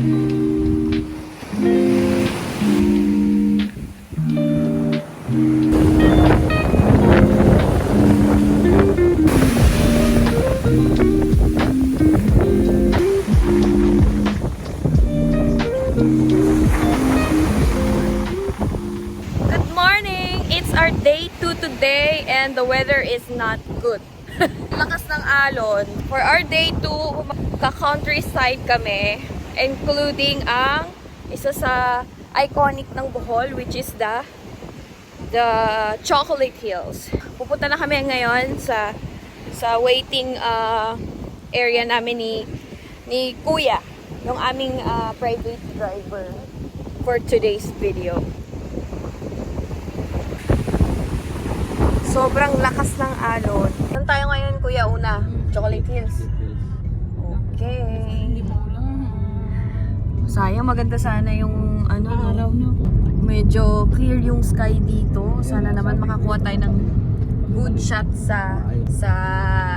Our day 2 today and the weather is not good. Lakas ng alon. For our day 2, ka-countryside kami, including ang isa sa iconic ng Bohol, which is the Chocolate Hills. Pupunta na kami ngayon sa waiting area namin ni Kuya, yung aming private driver for today's video. Sobrang lakas ng alon. Saan tayo ngayon, Kuya? Una, Chocolate Hills. Okay. Sayang, maganda sana yung ano, medyo clear yung sky dito. Sana naman makakuha tayo ng good shot sa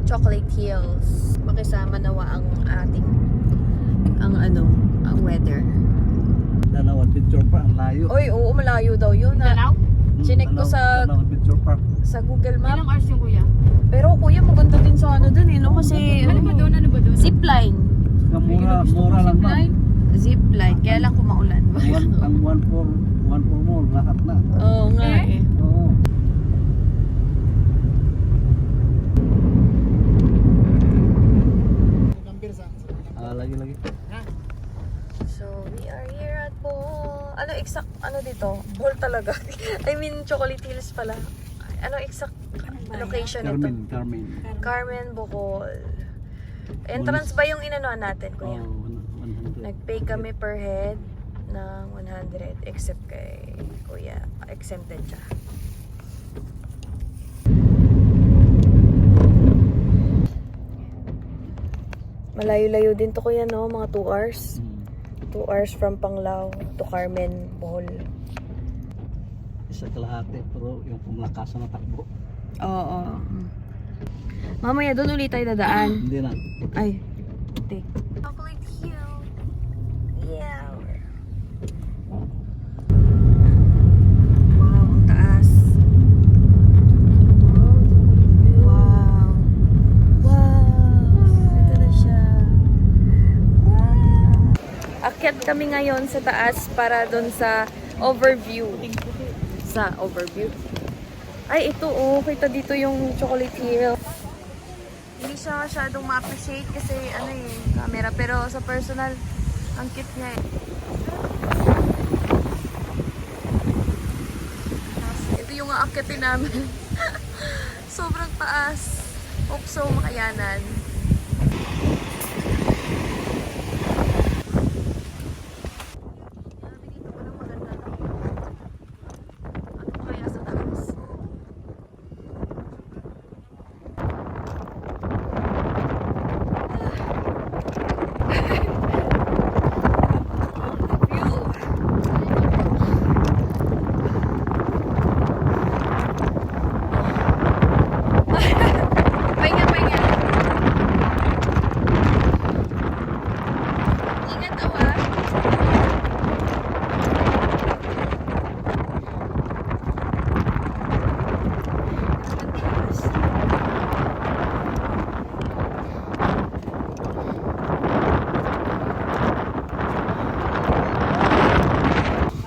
Chocolate Hills. Makisama nawa ang ating ang weather. Dalawan picture pa, ang layo. Oy, oo, malayo daw yun. Dalaw? Chinek ko sa Google Map. Ilang hours yung kuya? Pero kuya, maganda din sa dun eh, no? Kasi Ano ba doon? zipline. Mura lang ba? Zipline, kaya lang kumaulan. Ang 1 more, lahat na. Oo nga eh. Oo. Lagi. So, we are here at Bohol. Ano dito? Bohol talaga. I mean, Chocolate Hills pala. Ano exact location nito? Carmen, Bohol. Entrance ba yung inanuhan natin, Kuya? Oh, 100. Nag-pay kami per head ng 100 except kay Kuya. Exempted siya. Malayo-layo din to, Kuya, no? Mga 2 hours. 2 hours from Panglao to Carmen, Bohol. Isa kalahati, pero yung pumalakas na takbo. Oo. Mamaya doon ulit tayo dadaan. Hindi na. Ay, take. Chocolate Hill. Yeah. Wow, ang taas. Wow. Wow. Ito na siya. Wow. Akyat kami ngayon sa taas para doon sa overview. Sa overview. Ay, ito oh. Kita dito yung Chocolate Hill. Hindi siya masyadong ma-appreciate kasi camera. Pero sa personal, ang cute niya eh. Ito yung aakyatin namin. Sobrang taas. Hope so makayanan.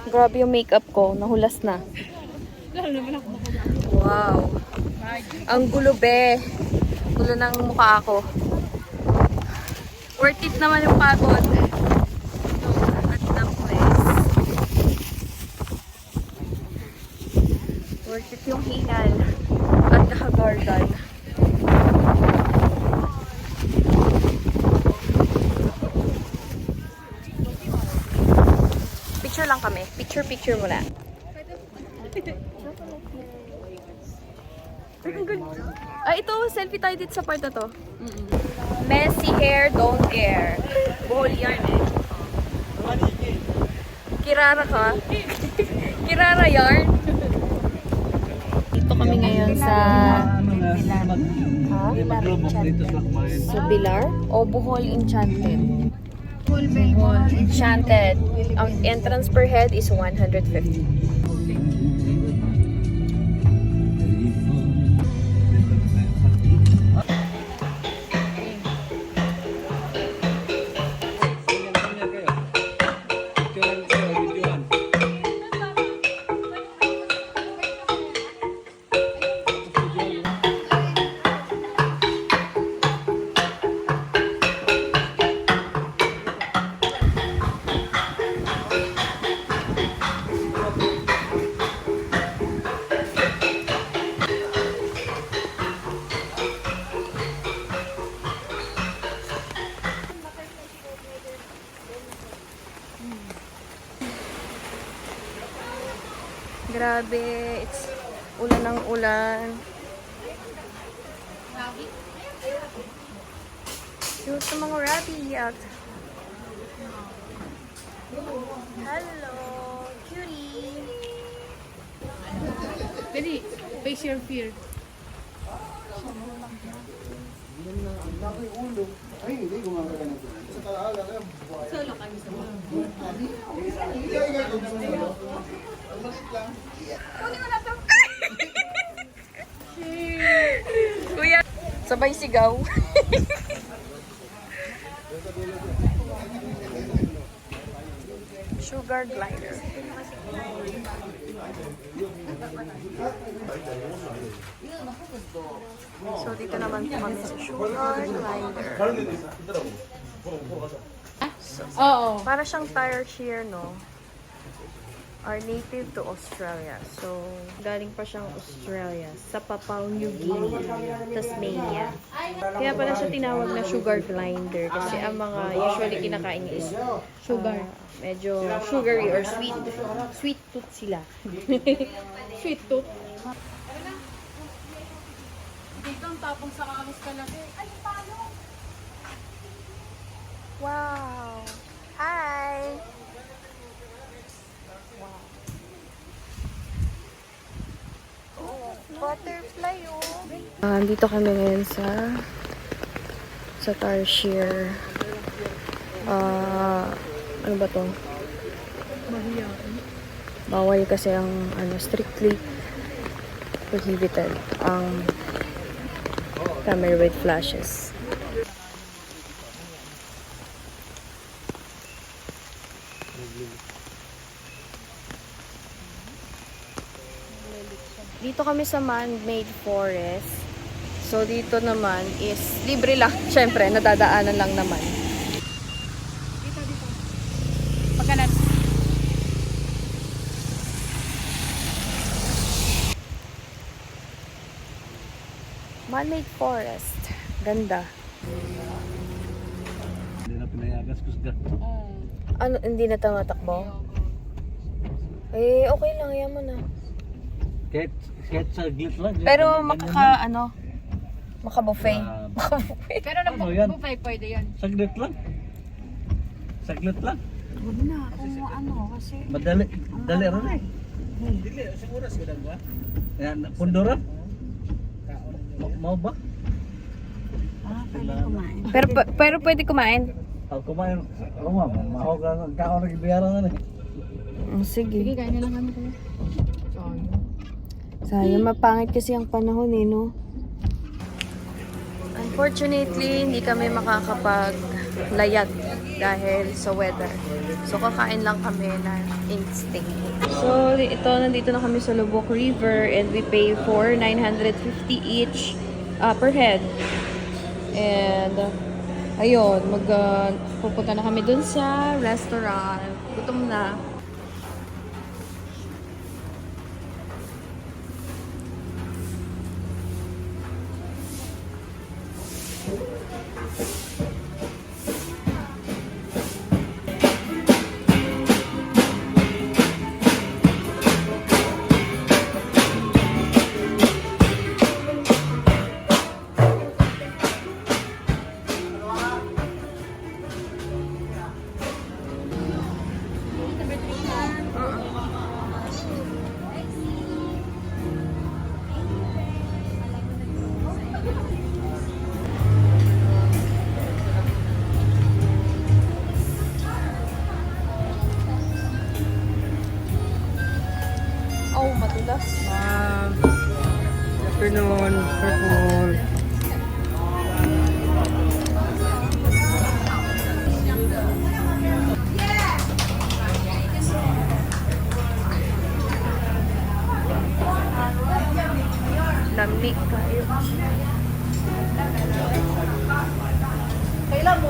Grabe yung makeup ko, nahulas na. Wow. Ang gulo be. Gulo ng mukha ko. Worth it naman yung pagod. At ng place. Worth it yung hingal. At nakagardan. Picture lang kami. Picture muna. Ito, selfie tayo dito sa part na to. Messy hair, don't care. Bohol yarn eh. Kirara ka? Kirara yarn? Dito kami ngayon sa Maglubok dito sa kumain. Bilar o Bohol Enchanted. Enchanted. Ang entrance per head is 150. Grabe, it's ulan ng ulan. Cute sa mga rabbit. Hello, cutie. Dali, face your fear. Solo kami sa mga. Kuya, sabay sigaw. Sugar glider. So, dito naman kami sa sugar glider. Oo. Para siyang tire shear, no? Are native to Australia. So, galing pa siyang Australia. Sa Papua New Guinea, Tasmania. Kaya pala siya tinawag na sugar grinder. Kasi ang mga usually kinakain niya is Sugar. medyo sugary or sweet. Sweet tooth sila. Sweet tooth. Dito ang tapong sa kamis ka laki. Ay, paano? Wow! Hi! Oh, butterfly oh! Dito kami ngayon sa Tarsier. Ano ba to? Bawal kasi ang strictly prohibited ang camera with flashes. Dito kami sa man-made forest. So, dito naman is libre lang. Siyempre, nadadaanan lang naman. Dito, dito. Pagkanan. Man-made forest. Ganda. Hindi na pinayagas ko sa Ano, hindi na tumatakbo? Eh, okay lang. Yan mo na. Kahit saglit lang. Pero ganyan lang. maka-buffet. Ah, Maka-buffet. Pero nang Ano yan? buffet pwede yan. Saglit lang. Saglit lang. Huwag na. Kung ano, kasi... Madali. Dali rin eh. Dili. Sa oras ko lang ba? Yan. Punduran. Mau ba? Pero pwede kumain. Ako kumain. Ako mahog ang kaon ng ibiyaran na eh. Sige, Sige. kain na lang kami kuya. Sorry. Sayang, mapangit kasi ang panahon eh, no? Unfortunately, hindi kami makakapaglayag dahil sa weather. So, kakain lang kami ng instinct. So, nandito na kami sa Lubok River and we pay for 950 each per head. And, ayun, pupunta na kami dun sa restaurant. Gutom na. afternoon. Purple. Lamig kayo. Kailan mo,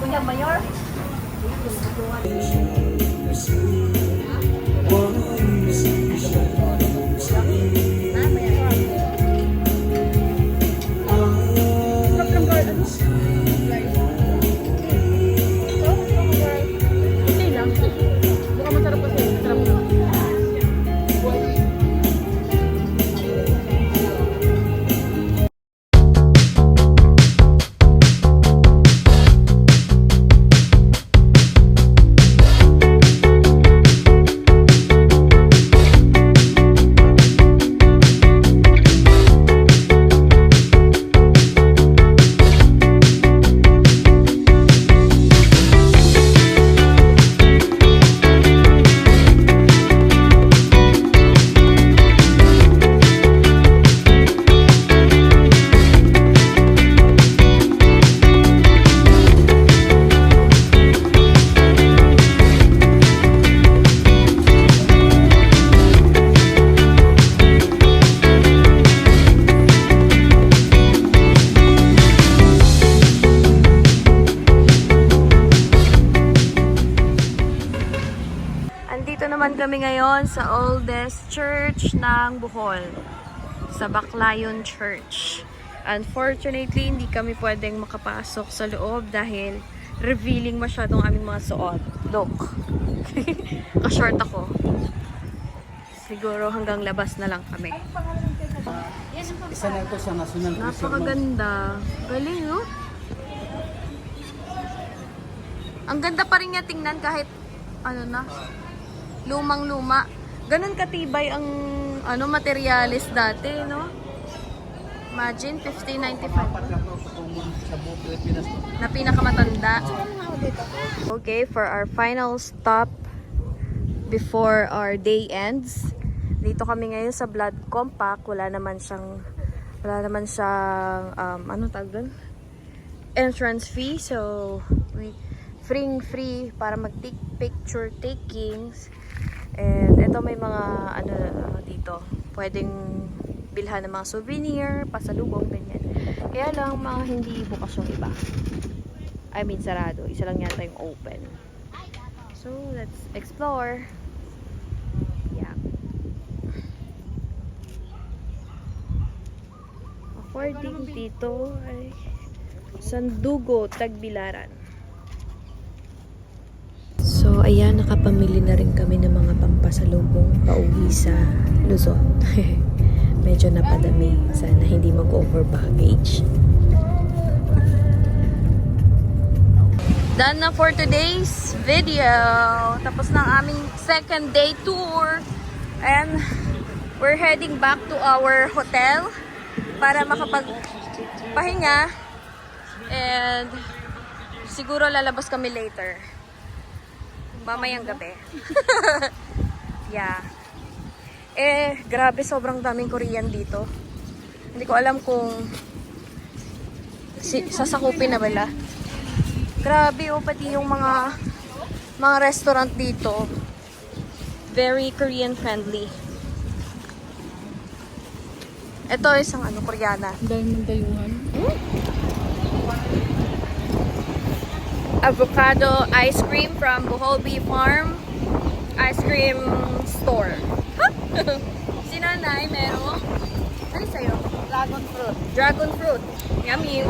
Kuya Mayor? Okay lang. Baka masarap kasi. Masarap na. Andito naman kami ngayon sa oldest church ng Bohol, sa Baclayon Church. Unfortunately, hindi kami pwedeng makapasok sa loob dahil revealing masyadong aming mga suot. Look. Ka-short ako. Siguro hanggang labas na lang kami. Isa na ito sa National Preserve. Napakaganda. Galing, no? Ang ganda pa rin niya tingnan kahit ano na, lumang-luma. Ganun katibay ang materialis dati, no? Imagine, 1595 sa buong Pilipinas. na pinakamatanda. Okay, for our final stop before our day ends. Dito kami ngayon sa Blood Compact. Wala naman siyang anong tawag doon? Entrance fee. So, free para mag-take picture takings. And ito may mga dito. Pwedeng bilhan ng mga souvenir, pasalubong, ganyan. Kaya lang mga hindi bukas yung iba. I mean sarado. Isa lang yata yung open. So, let's explore. Yeah. According dito ay Sandugo, Tagbilaran. So, ayan, nakapamili na rin kami ng mga pampasalubong pauwi sa Luzon. Medyo napadami. Sana hindi mag-over baggage. Done na for today's video. Tapos na ang aming second day tour. And we're heading back to our hotel para makapagpahinga. And siguro lalabas kami later. Mamayang gabi. Yeah. Grabe, sobrang daming Korean dito. Hindi ko alam kung sasakupin na bala. Grabe, pati yung mga restaurant dito. Very Korean friendly. Ito isang Koreana. Dahil ng dayuhan. Avocado ice cream from Bohol Bee Farm Ice Cream Store. Si Nanay meron. Ano sa'yo? Dragon fruit. Dragon fruit. Yummy.